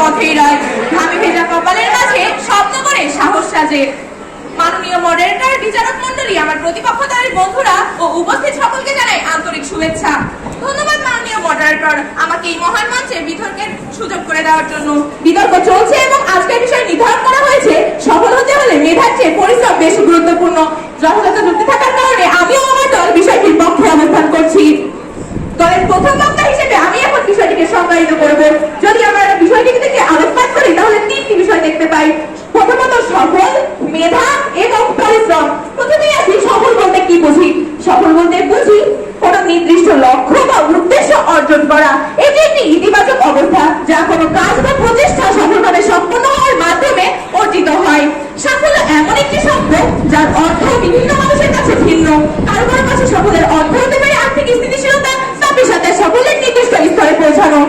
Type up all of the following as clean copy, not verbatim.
পথেই রয়, ঘামে ভেজা কপালের মাঝে স্বপ্ন করে সাহস সাজে। মাননীয় মডারেটর, বিচারক মন্ডলী, আমার প্রতিপক্ষ দলের বন্ধুরা ও উপস্থিত সকলকে জানাই আন্তরিক শুভেচ্ছা। ধন্যবাদ মাননীয় মডারেটর, আমাকে এই মহান মঞ্চে বিতর্কের সুযোগ করে দেওয়ার জন্য। বিতর্ক চলছে এবং আজকের বিষয় নির্ধারণ করা হয়েছে সফল হতে হলে মেধার চেয়ে পরিশ্রম বেশি গুরুত্বপূর্ণ। যথাযথ যুক্তি থাকার কারণে আমিও আমার দল বিষয়টির পক্ষে অবস্থান করছি। দলের প্রথম বক্তা হিসেবে আমি এখন বিষয়টিকে সংজ্ঞায়িত করব। যদি আমরা বিষয়টিকে থেকে আলোকপাত করি তাহলে তিনটি বিষয় দেখতে পাই। প্রথমত সফল, মেধা এবং পরিশ্রম। প্রথমেই আসি সফল বলতে কি বুঝি। সফল বলতে বুঝি কোন নির্দিষ্ট লক্ষ্য বা উদ্দেশ্য অর্জন করা। এটি একটি ইতিবাচক অবস্থা যা কোনো কাজ বা প্রচেষ্টা সফলভাবে সম্পন্ন হওয়ার মাধ্যমে অর্জিত হয়। সাফল্য এমন একটি শব্দ যার অর্থ বিভিন্ন মানুষের কাছে ভিন্ন। কারো কারো কাছে সফলের অর্থ হতে পারে আর্থিক স্থিতিশীলতা বা পেশাদার সাফল্যের নির্দিষ্ট স্তরে পৌঁছানো।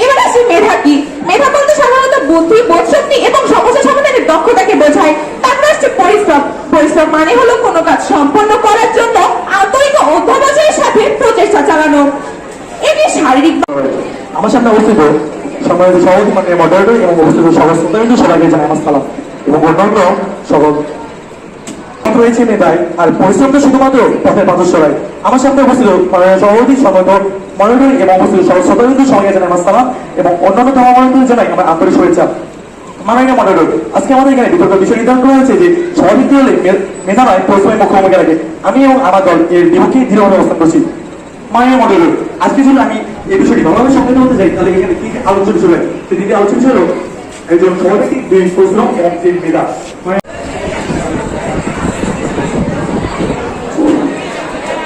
এবার আসি মেধা কি। মেধা বলতে সাধারণত বুদ্ধি, বোধশক্তি এবং সমস্যা সমাধানের দক্ষতাকে বোঝায়। তারপর আসছে পরিশ্রম। পরিশ্রম মানে হলো কোনো কাজ সম্পন্ন করার জন্য আন্তরিক অধ্যবসায়ের সাথে প্রচেষ্টা চালানো। এটি শারীরিক। আমার সামনে অবস্থিত সম্মানিত সভাপতি মাননীয় মডারেটর এবং উপস্থিত সভাপতি সবাইকে জানাই আমার সালাম এবং অন্যান্য সকল রয়েছে মেধায় আর পরিশ্রম তো শুধুমাত্র পথের পাথরসরাই। আমার সামনে উপস্থিত সভাপতি সম্মানিত মডারেটর এবং উপস্থিত সদস্য সবাইকে জানাই আমার সালাম এবং অন্যান্য ধর্মাবলম্বী জানাই আমার আন্তরিক শুভেচ্ছা। মাননীয় মডারেটর, আজকে আমাদের এখানে বিতর্ক বিষয় নির্ধারণ করা হয়েছে যে সভাপতি হলে মেধা নয় পরিশ্রমের মুখ্য ভূমিকা রাখে। আমি এবং আমার দল এর বিপক্ষে দৃঢ়ভাবে অবস্থান করছি। মাননীয় মডারেটর, আজকে যদি আমি এই বিষয়টি ভালোভাবে সংজ্ঞায়িত হতে চাই তাহলে এখানে কি আলোচনা বিষয় হয়? দ্বিতীয় আলোচনা বিষয় হলো একজন সভাপতি, পরিশ্রম এবং মেধা।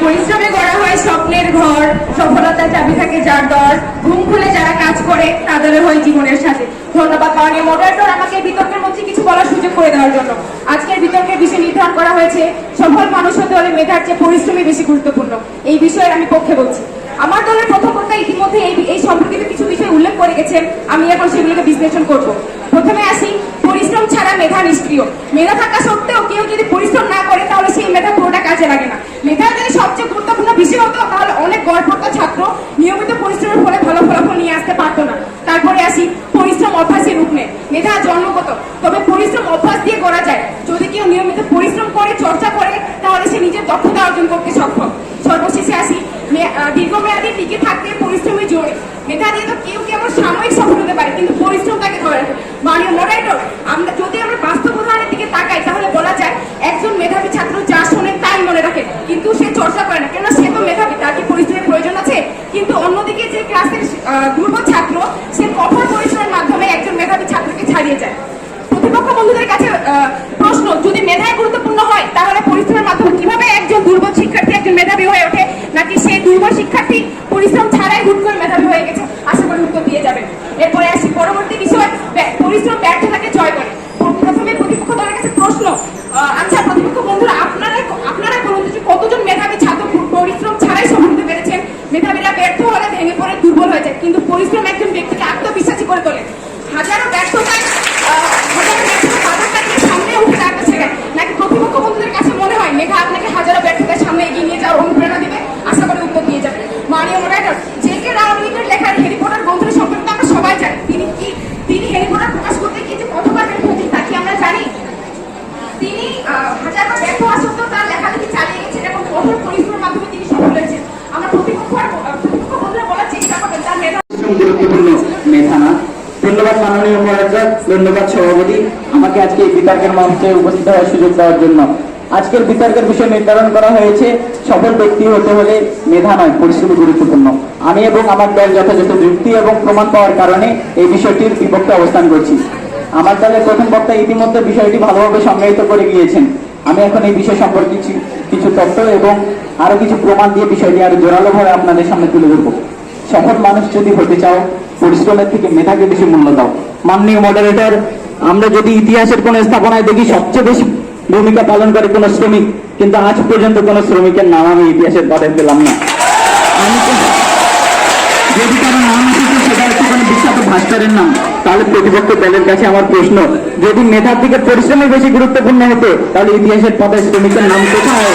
পরিশ্রমে গড়া হয় স্বপ্নের ঘর, সফলতার চাবি থাকে যার দর, ঘুম খুলে যারা কাজ করে তাদের হয় জীবনের সাথে। ধন্যবাদ মাননীয় মডারেটর, আমাকে বিতর্কের মধ্যে কিছু বলার সুযোগ করে দেওয়ার জন্য। আজকের বিতর্কের বিষয় নির্ধারণ করা হয়েছে সফল মানুষ হতে হলে মেধার চেয়ে পরিশ্রমই বেশি গুরুত্বপূর্ণ। এই বিষয়ে আমি পক্ষে বলছি। আমার দলের প্রথম বক্তা ইতিমধ্যে এই সম্পর্কিত কিছু বিষয় উল্লেখ করে গেছেন, আমি এখন সেগুলোকে বিশ্লেষণ করব। প্রথমে আসি, পরিশ্রম ছাড়া মেধা নিষ্ক্রিয়। মেধা থাকা সত্ত্বেও কেউ যদি পরিশ্রম না করে তাহলে সেই মেধা পুরোটা কাজে লাগে না। মেধা যদি সবচেয়ে গুরুত্বপূর্ণ বিষয় হতো তাহলে অনেক গড়পড়তা ছাত্র নিয়মিত পরিশ্রমের ফলে ভালো ফলাফল নিয়ে আসতে পারতো না। তারপরে আসি, পরিশ্রম অভ্যাসের রূপ নেয়। মেধা জন্মগত, তবে পরিশ্রম অভ্যাস দিয়ে করা যায়। যদি কেউ নিয়মিত পরিশ্রম করে, চর্চা করে, তাহলে সে নিজের দক্ষতা অর্জন করতে সক্ষম। সর্বশেষে আসি, দীর্ঘমেয়াদী টিকে থাকতে পরিশ্রমের জোরে। মেধা দিয়ে তো কেউ কেমন সাময়িক সফল হতে পারে, কিন্তু পরিশ্রম তাকে ধরে রাখে। মাননীয় মডারেটর, যদি আমরা বাস্তব উদাহরণের দিকে তাকাই তাহলে বলা যায় একজন মেধাবী ছাত্র যা শোনে তাই মনে রাখে, কিন্তু সে চর্চা করে না, কেন সে তো মেধাবী, তার কি পরিশ্রমের প্রয়োজন আছে? কিন্তু অন্যদিকে যে ক্লাসের দুর্বল ছাত্র, সে কঠোর পরিশ্রমের মাধ্যমে একজন মেধাবী ছাত্রকে ছাড়িয়ে যায়। প্রতিপক্ষ বন্ধুদের কাছে প্রশ্ন, যদি মেধায় গুরুত্বপূর্ণ হয় তাহলে পরিশ্রমের মাধ্যমে কিভাবে একজন দুর্বল শিক্ষার্থী একজন মেধাবী হয়ে ওঠে, নাকি সেই দুর্বল শিক্ষার্থী পরিশ্রম ছাড়াই হুট করে মেধাবী হয়ে গেছে? আশা করি উত্তর দিয়ে যাবেন। এরপরে আসি পরবর্তী বিষয়, পরিশ্রম ব্যর্থতাকে জয় করে। প্রথমে প্রতিপক্ষ দলের কাছে প্রশ্ন, আচ্ছা প্রতিপক্ষ বন্ধুরা, আপনারা বলুন যে কতজন মেধাবী ছাত্র পরিশ্রম ছাড়াই সফল হতে পেরেছেন? মেধাবীরা ব্যর্থ হলে ভেঙে পড়ে দুর্বল হয়ে যায়, কিন্তু পরিশ্রম একজন ব্যক্তিকে আত্মবিশ্বাসী করে তোলে। হাজারো ব্যর্থতায় বাধা কাটিয়ে সামনে উঠে দাঁড়াতে শেখায়। নাকি প্রতিপক্ষ বন্ধুদের কাছে মনে হয় মেধা আপনাকে হাজারো ব্যর্থতার সামনে এগিয়ে নিয়ে যাওয়ার অনুপ্রেরণা দিবে? আশা করি উত্তর দিয়ে যাবে। মাননীয় মডারেটর, জে.কে. রাউলিংয়ের লেখার হ্যারি পটার গ্রন্থের সম্পর্কে আমরা সবাই জানি। তিনি হ্যারি পটার প্রকাশ করতে গিয়ে যে কতবার ব্যর্থ হয়েছেন তা কি আমরা জানি? তিনি হাজারবার ব্যর্থ হওয়া সত্ত্বেও তার লেখালেখি চালিয়ে গেছেন এবং কঠোর পরিশ্রমের মাধ্যমে তিনি সফল হয়েছেন। আমরা প্রতিপক্ষ বন্ধুরা বলার চেষ্টা করবেন তার মেধা গুরুত্বপূর্ণ, মেধা না। ধন্যবাদ মাননীয় মডারেটর, ধন্যবাদ সভাপতি, আমাকে আজকে এই বিতর্কের মঞ্চে উপস্থিত হওয়ার সুযোগ দেওয়ার জন্য। আজকের বিতর্কের বিষয় নির্ধারণ করা হয়েছে সফল ব্যক্তি হতে হলে মেধা নয় পরিশ্রম গুরুত্বপূর্ণ। আমি এবং আমার দল যথাযথ যুক্তি এবং প্রমাণ পাওয়ার কারণে এই বিষয়টির বিপক্ষে অবস্থান করছি। আমার দলের প্রথম বক্তা ইতিমধ্যে বিষয়টি ভালোভাবে সংজ্ঞায়িত করে গিয়েছেন। আমি এখন এই বিষয় সম্পর্কে কিছু তথ্য এবং আরো কিছু প্রমাণ দিয়ে বিষয়টি আরো জোরালোভাবে আপনাদের সামনে তুলে ধরব। সফল মানুষ যদি হতে চাও পরিশ্রমের থেকে মেধাকে বেশি মূল্য দাও। মাননীয় মডারেটর, আমরা যদি ইতিহাসের কোন স্থাপনায় দেখি সবচেয়ে বেশি ভূমিকা পালন করে কোন শ্রমিক, কিন্তু আজ পর্যন্ত কোন শ্রমিকের নাম আমি ইতিহাসের পাঠে পেলাম না। যদি কারো নাম এসেছে সেটা হচ্ছে কোনো বিখ্যাত ভাস্করের নাম, তাহলে প্রতিপক্ষ দলের কাছে আমার প্রশ্ন, যদি মেধার দিকে পরিশ্রমের বেশি গুরুত্বপূর্ণ হতো তাহলে ইতিহাসের পাতায় শ্রমিকের নাম কোথায়?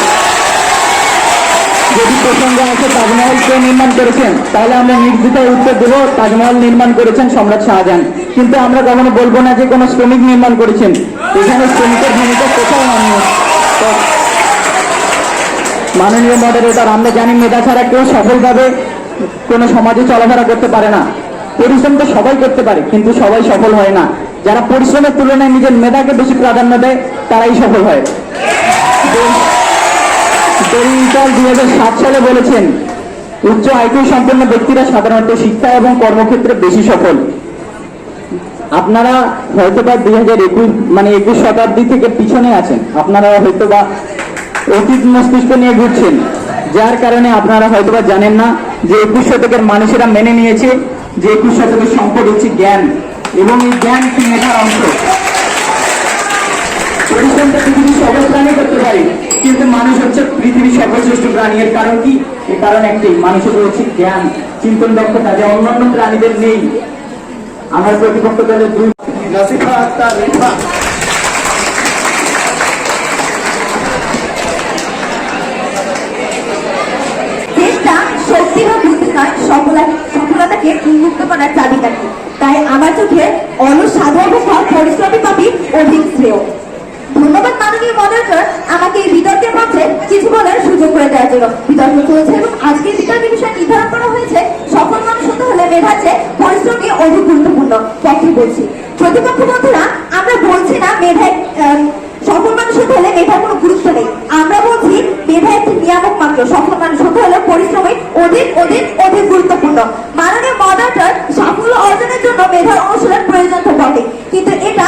যদি প্রসঙ্গ আছে তাজমহল কে নির্মাণ করেছেন, তাহলে আমরা নির্দ্বিধায় উত্তর দেব তাজমহল নির্মাণ করেছেন সম্রাট শাহজাহান। কিন্তু আমরা কখনো বলবো না যে কোনো শ্রমিক নির্মাণ করেছেন। এখানে শ্রমিকের ভূমিকা কোথাও মাননীয় মাননীয় মডারেটর, আমরা জানি মেধা ছাড়া কেউ সফলভাবে কোনো সমাজে চলাফেরা করতে পারে না। পরিশ্রম তো সবাই করতে পারে, কিন্তু সবাই সফল হয় না। যারা পরিশ্রমের তুলনায় নিজের মেধাকে বেশি প্রাধান্য দেয় তারাই সফল হয়। ডেরিংটন 2007 সালে বলেছেন, উচ্চ আইকিউ সম্পন্ন ব্যক্তিরা সাধারণত শিক্ষা এবং কর্মক্ষেত্রে বেশি সফল। আপনারা হয়তোবা 21 শতাব্দী থেকে পিছনে আছেন, আপনারা হয়তোবা অতীত মস্তিষ্ক নিয়ে ঘুরছেন, যার কারণে আপনারা হয়তোবা জানেন না যে 21 শতকের মানুষেরা মেনে নিয়েছে যে 21 শতকের সম্পদ হচ্ছে জ্ঞান, এবং এই জ্ঞান কি মেধার অংশ। পরিশ্রমটা পৃথিবীর সকল প্রাণী করতে পারে, কিন্তু মানুষ হচ্ছে পৃথিবীর সর্বশ্রেষ্ঠ প্রাণী। এর কারণ কি? এর কারণ একটাই, মানুষের হচ্ছে জ্ঞান, চিন্তন দক্ষতা, যা অন্যান্য প্রাণীদের নেই। আমার প্রতিপক্ষ দলের দুই নাসিফা আক্তার রিফা। চেষ্টা শক্তি বা বুদ্ধি নয়, সফলতাকে উন্মুক্ত করার চাবিকাঠি। তাই আমার চোখে অলস সাধু অবস্থা পরিশ্রমী পাপি অধিক শ্রেয়। ধন্যবাদ মাননীয় মডারেটর, আমাকে এই বিতর্কের মধ্যে কিছু বলার সুযোগ করে দেওয়ার জন্য। বিতর্ক চলছে এবং আজকের বিতর্কের বিষয় নির্ধারণ করা হয়েছে সফল মানুষ হতে হলে মেধার চেয়ে পরিশ্রমই অধিক গুরুত্বপূর্ণ। পক্ষে বলছি, প্রতিপক্ষ বন্ধুরা, আমরা বলছি না মেধায় সফল মানুষ হতে হলে মেধার কোনো গুরুত্ব নেই। আমরা বলছি মেধা একটি নিয়ামক মাত্র। সফল মানুষ হতে হলে পরিশ্রমই অধিক অধিক অধিক গুরুত্বপূর্ণ। মাননীয় মডারেটর, সাফল্য অর্জনের জন্য মেধার অনুশীলন প্রয়োজন তো বটে, কিন্তু এটা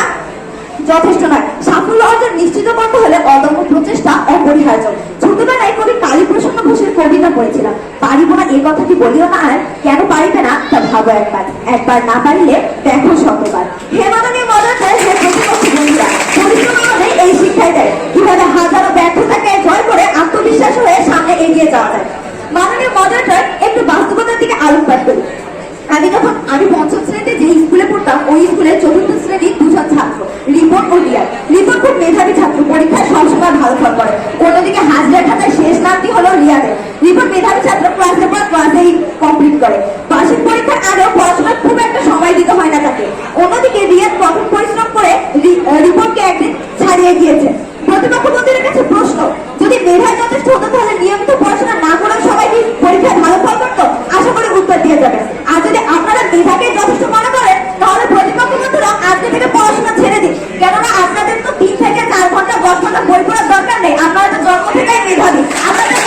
যথেষ্ট নয়। সাফল্য অর্জন নিশ্চিত করতে হলে অদম্য প্রচেষ্টা অপরিহার্য। ছোটবেলায় কবি কালীপ্রসন্ন ঘোষের কবিতা পড়েছিলাম, পারিব না এ কথা কি বলিও না, আর কেন পারিবে না তা ভাবো একবার, একবার না পারিলে দেখো শতবার। হে মাননীয় মডারেটর, হে প্রতিপক্ষ বন্ধুরা, পরিশ্রম আমাদের এই শিক্ষাই দেয় কিভাবে হাজারো ব্যর্থতাকে জয় করে আত্মবিশ্বাস হয়ে সামনে এগিয়ে যাওয়া যায়। মাননীয় মডারেটর, একটু বাস্তবতার দিকে আলোকপাত করি। আমি পঞ্চম শ্রেণীতে যে স্কুলে পড়তাম, ওই স্কুলে চতুর্থ শ্রেণীর দুজন ছাত্র, রিপন ও রিয়া। রিপন খুব মেধাবী ছাত্র, পরীক্ষায় সবসময় ভালো ফল করে। অন্যদিকে হাজিরা খাতায় শেষ নামটি হলো রিয়াদের। রিপন মেধাবী ছাত্র, ক্লাসের পর ক্লাসেই কমপ্লিট করে। বার্ষিক পরীক্ষার আগেও পড়াশোনায় খুব একটা সময় দিতে হয় না তাকে। অন্যদিকে রিয়াদ কঠোর পরিশ্রম করে রিপনকে একদিন ছাড়িয়ে গিয়েছে। প্রতিপক্ষ বন্ধুদের কাছে প্রশ্ন, যদি মেধায় যথেষ্ট হতো তাহলে নিয়মিত পড়াশোনা না করেও সবাই কি পরীক্ষায় ভালো ফল করতো? আশা করি উত্তর দিয়ে যাবে। আর যদি আপনারা মেধাকে যথেষ্ট মনে করেন, তাহলে প্রতিপক্ষ বন্ধুরা আজকে থেকে পড়াশোনা ছেড়ে দিন, কেননা আপনাদের তো 3 থেকে 4 ঘন্টা 10 ঘন্টা বই পড়ার দরকার নেই। আপনারা তো জন্ম থেকেই মেধাবী। আপনাদের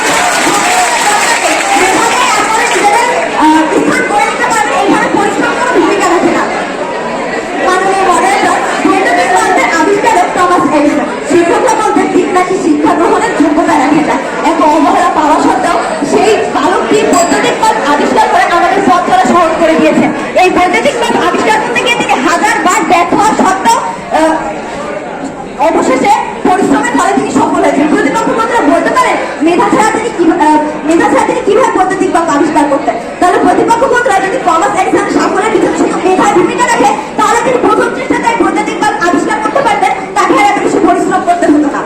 স্থান করে নিতে পারবেন, এখানে পরিশ্রম কোনো ভূমিকা রাখে না। মাননীয় মডারেটর, বৈদ্যুতিক বাল্বের আবিষ্কারক টমাস এডিসন শিক্ষকরা বলতে ঠিক নাকি শিক্ষা গ্রহণের যোগ্যতা রাখে না। এত অবহেলা পাওয়া সত্ত্বেও সেই বালকটি বৈদ্যুতিক বাল্ব আবিষ্কার করে আমাদের পথ চলা সহজ করে দিয়েছেন। এই বৈদ্যুতিক বাল্ব আবিষ্কার করতে গিয়ে তিনি হাজারবার ব্যর্থ হওয়া সত্ত্বেও অবশেষে পরিশ্রমের ফলে তিনি সফল হয়েছেন। প্রতিপক্ষ বন্ধুরা বলতে পারেন মেধা ছাড়া তিনি কিভাবে বৈদ্যুতিক বাল্ব আবিষ্কার করতেন? তাহলে প্রতিপক্ষ বন্ধুরা, যদি টমাস এডিসন সাফল্যের পিছনে শুধু মেধার ভূমিকা রাখে, তাহলে তিনি প্রথম চেষ্টায় বৈদ্যুতিক বাল্ব আবিষ্কার করতে পারতেন, তাকে আর এত বেশি পরিশ্রম করতে হতো না।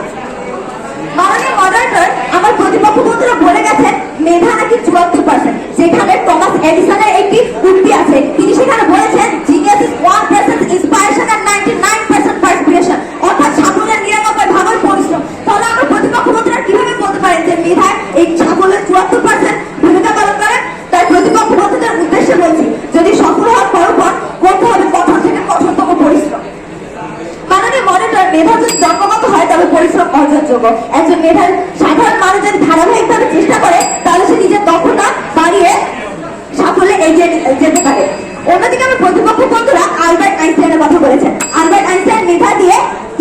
মাননীয় মডারেটর, আমার প্রতিপক্ষ বন্ধুরা বলে গেছেন মেধা নাকি 74%, যেখানে টমাস এডিসনের একটি উক্তি আছে। তিনি সেখানে বলেছেন জিনিয়াস ইজ 1% ইন্সপিরেশন এন্ড 99% পারসপিরেশন, অর্থাৎ সাফল্যের 99% পরিশ্রম। তাহলে আমরা প্রতিপক্ষ বন্ধুরা কিভাবে বলতে পারেন যে মেধায় এই সাফল্যের 74% ভূমিকা পালন করেন? তাই প্রতিপক্ষ বন্ধুদের উদ্দেশ্যে বলছি, যদি সফল হওয়ার পর করতে হবে কঠোর থেকে কঠোরতম পরিশ্রম। মাননীয় মডারেটর, মেধা যদি জন্মগত হয় তবে পরিশ্রম অর্জনযোগ্য। একজন মেধার সাধারণ মানুষ যদি ধারাবাহিকভাবে চেষ্টা করে, তাহলে সে নিজের দক্ষতা বাড়িয়ে সাফল্যে এগিয়ে যেতে পারে। অন্যদিকে আমি প্রতিপক্ষ বন্ধুরা আলবার্ট আইনস্টাইনের কথা বলেছেন। আলবার্ট আইনস্টাইন মেধা দিয়ে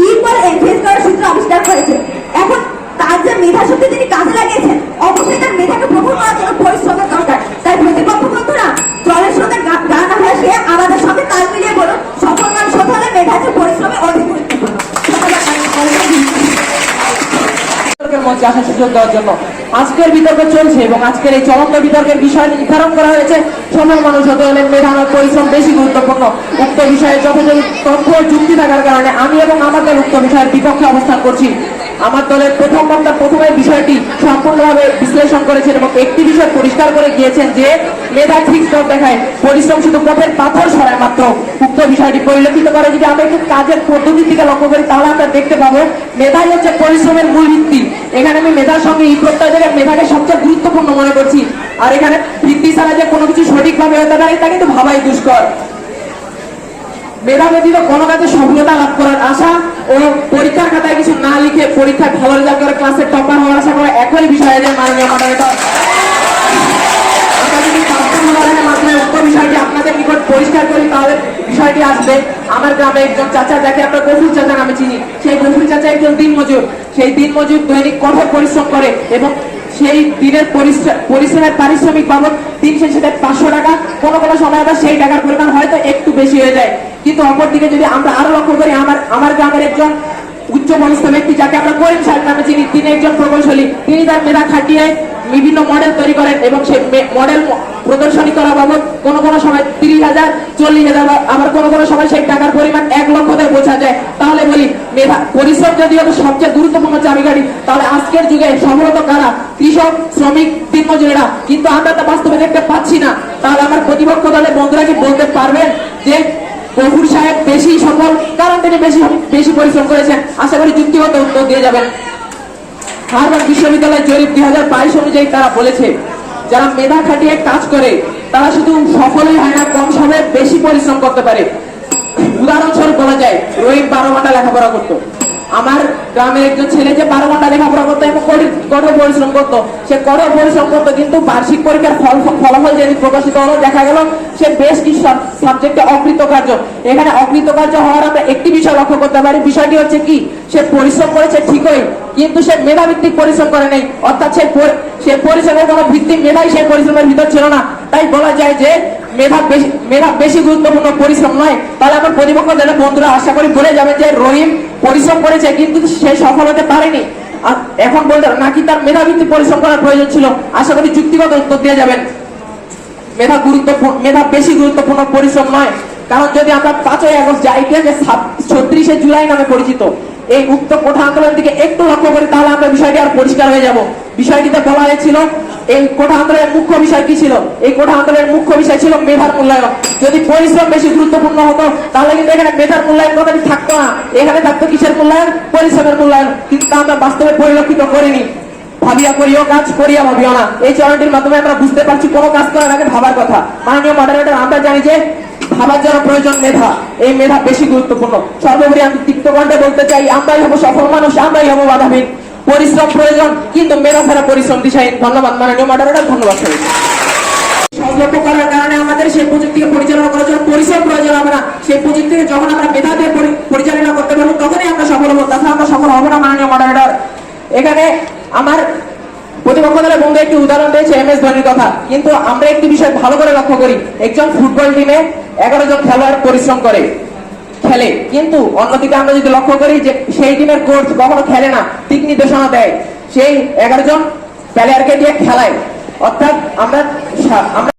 ইকুয়াল এনফেস করার সূত্র আবিষ্কার করেছে। এখন তার যে মেধা শক্তি তিনি কাজে লাগিয়েছেন, অবশ্যই তার মেধাকে প্রবল করার জন্য পরিশ্রমের দরকার। তাই প্রতিপক্ষ বন্ধুরা জলের স্রোতে গা না ভাসিয়ে আমাদের সঙ্গে তাল মিলিয়ে বলুন, সফল মানুষ হতে হলে মেধা চেয়ে পরিশ্রমে অধিক গুরুত্বপূর্ণ। মঞ্চে আসার সুযোগ দেওয়ার জন্য। আজকের বিতর্ক চলছে এবং আজকের এই চলন্ত বিতর্কের বিষয় নির্ধারণ করা হয়েছে সফল মানুষ হতে হলে মেধা নয় পরিশ্রম বেশি গুরুত্বপূর্ণ। উক্ত বিষয়ে যথাযথ তথ্য যুক্তি থাকার কারণে আমি এবং আমাদের উক্ত বিষয়ের বিপক্ষে অবস্থান করছি। আমার দলের প্রথম বক্তা প্রথমে বিষয়টি সম্পূর্ণভাবে বিশ্লেষণ করেছেন এবং একটি বিষয় পরিষ্কার করে গিয়েছেন যে মেধা ঠিক পথ দেখায়, পরিশ্রম শুধু পথের পাথর সরায় মাত্র। উক্ত বিষয়টি পরিলক্ষিত করে যদি আমরা একটু কাজের পদ্ধতির দিকে লক্ষ্য করি তাহলে আমরা দেখতে পাবো মেধাই হচ্ছে পরিশ্রমের মূল ভিত্তি। এখানে আমি মেধার সঙ্গে এই প্রত্যয় মেধাকে সবচেয়ে গুরুত্বপূর্ণ মনে করছি। আর এখানে ভিত্তি ছাড়া যে কোনো কিছু সঠিকভাবে হতে পারে তা কিন্তু ভাবাই দুষ্কর। মেধা ব্যতীত কোনো কাজে সফলতা লাভ করার আশা ও পরীক্ষার খাতায় কিছু না লিখে পরীক্ষায় ভালো রেজাল্ট করে ক্লাসের টপার হওয়ার আশা করা একই বিষয়ে যে মাননীয় মডারেটর, আমরা যদি বাস্তব উদাহরণের মাধ্যমে উক্ত বিষয়টি আপনাদের নিকট পরিষ্কার করি তাহলে বিষয়টি আসবে। আমার গ্রামে একজন চাচা যাকে আমরা গফুর চাচা নামে চিনি, সেই গফুর চাচা একজন দিনমজুর। সেই দিনমজুর দৈনিক কঠোর পরিশ্রম করে এবং সেই দিনের পরিশ্রমের পারিশ্রমিক বাবদ দিন শেষে 500 টাকা, কোনো কোনো সময় আবার সেই টাকার পরিমাণ হয়তো একটু বেশি হয়ে যায়। কিন্তু অপরদিকে যদি আমরা আরো লক্ষ্য করি, আমার গ্রামের একজন উচ্চ পদস্থ ব্যক্তি যাকে আমরা করিম সাহেব নামে চিনি, তিনি একজন প্রকৌশলী। তিনি তার মেধা খাটিয়ে বিভিন্ন মডেল তৈরি করেন এবং সেই মডেল প্রদর্শনী করা বাবদ কোনো কোনো সময় 30,000, 40,000, আবার কোনো কোনো সময় সেই টাকার পরিমাণ 1 লক্ষতে বোঝা যায়। তাহলে বলি মেধা পরিশ্রম যদি হতো সবচেয়ে গুরুত্বপূর্ণ চাবিকাঠি, তাহলে আজকের যুগে সফলতা কারা? কৃষক, শ্রমিক, দিনমজুরেরা। কিন্তু আমরা তা বাস্তবে দেখতে পাচ্ছি না। তাহলে আমার প্রতিপক্ষ দলের বন্ধুরা কি বলতে পারবেন যে গফুর সাহেব বেশি সফল কারণ তিনি বেশি পরিশ্রম করেছেন? আশা করি যুক্তিগত উত্তর দিয়ে যাবেন। হার্ভার্ড বিশ্ববিদ্যালয়ের জরিপ 2022 অনুযায়ী তারা বলেছে যারা মেধা খাটিয়ে কাজ করে তারা শুধু সফলই হয় না, কম সময়ে বেশি পরিশ্রম করতে পারে। উদাহরণস্বরূপ বলা যায় রহিম 12 ঘন্টা লেখাপড়া করতো। আমার গ্রামের একজন ছেলে যে 12 ঘন্টা লেখাপড়া করতো এবং কঠোর পরিশ্রম করতো, সে কঠোর পরিশ্রম করতো কিন্তু বার্ষিক পরীক্ষার ফলাফল যেদিন প্রকাশিত হলো দেখা গেল সে বেশ কিছু সাবজেক্টে অকৃতকার্য। এখানে অকৃতকার্য হওয়ার আমরা একটি বিষয় লক্ষ্য করতে পারি। বিষয়টি হচ্ছে কি, সে পরিশ্রম করেছে ঠিকই কিন্তু সে মেধাভিত্তিক পরিশ্রম করে নেই, অর্থাৎ সে পরিশ্রমের কোনো ভিত্তি মেধাই সেই পরিশ্রমের ভিতর ছিল না। তাই বলা যায় যে মেধা বেশি গুরুত্বপূর্ণ, পরিশ্রম নয়। তাহলে আমার প্রতিপক্ষ যারা বন্ধুরা আশা করি বলে যাবে যে রহিম পরিশ্রম করেছে কিন্তু সে সফল হতে পারেনি। আর এখন বলতে নাকি তার মেধাভিত্তিক পরিশ্রম করার প্রয়োজন ছিল? আশা করি যুক্তিগত উত্তর দিয়ে যাবেন মেধা বেশি গুরুত্বপূর্ণ, পরিশ্রম নয়। কারণ যদি আমরা 5ই আগস্ট যা ইতিহাসে 36শে জুলাই নামে পরিচিত এই উক্ত কোঠা আন্দোলনের দিকে একটু লক্ষ্য করি তাহলে আমরা বিষয়টি আর পরিষ্কার হয়ে যাব। বিষয়টিতে বলা হয়েছিল এই কোঠা আন্দোলনের মুখ্য বিষয় কি ছিল? এই কোঠা আন্দোলনের মুখ্য বিষয় ছিল মেধার মূল্যায়ন। যদি পরিশ্রম বেশি গুরুত্বপূর্ণ হতো তাহলে কিন্তু এখানে মেধার মূল্যায়ন কথাটি থাকতো না, এখানে থাকতো কিসের মূল্যায়ন? পরিশ্রমের মূল্যায়ন। কিন্তু আমরা বাস্তবে পরিলক্ষিত করিনি। ভাবিয়া করিও কাজ, করিয়া ভাবিও না, এই চরণটির মাধ্যমে আমরা বুঝতে পারছি কোনো কাজ করার আগে ভাবার কথা। মাননীয় মডারেটর, আমরা জানি যে ভাবার জন্য প্রয়োজন মেধা, এই মেধা বেশি গুরুত্বপূর্ণ। সর্বোপরি আমি তিক্ত কণ্ঠে বলতে চাই আমরাই হবো সফল মানুষ, আমরাই হবো বাধাহীন। পরিশ্রম প্রয়োজন কিন্তু মেধা ছাড়া পরিশ্রম দিশাহীন। ধন্যবাদ মাননীয় মডারেটর, ধন্যবাদ সবাই। সহজলভ্য করার কারণে আমাদের সেই প্রযুক্তিকে পরিচালনা করার জন্য পরিশ্রম প্রয়োজন হবে না। সেই প্রযুক্তিকে যখন আমরা মেধা দিয়ে পরিচালনা করতে পারবো তখনই আমরা সফল হবো, তাছাড়া আমরা সফল হবো না। মাননীয় মডারেটর, এখানে আমার প্রতিপক্ষ দলের বন্ধু একটি উদাহরণ দিয়েছে MS ধোনির কথা, কিন্তু আমরা একটি বিষয় ভালো করে লক্ষ্য করি। একজন ফুটবল টিমে 11 জন খেলোয়াড় পরিশ্রম করে খেলে, কিন্তু অন্যদিকে আমরা যদি লক্ষ্য করি যে সেই টিমের কোচ কখনো খেলে না, দিক নির্দেশনা দেয় সেই 11 জন প্লেয়ারকে দিয়ে খেলায়। অর্থাৎ আমরা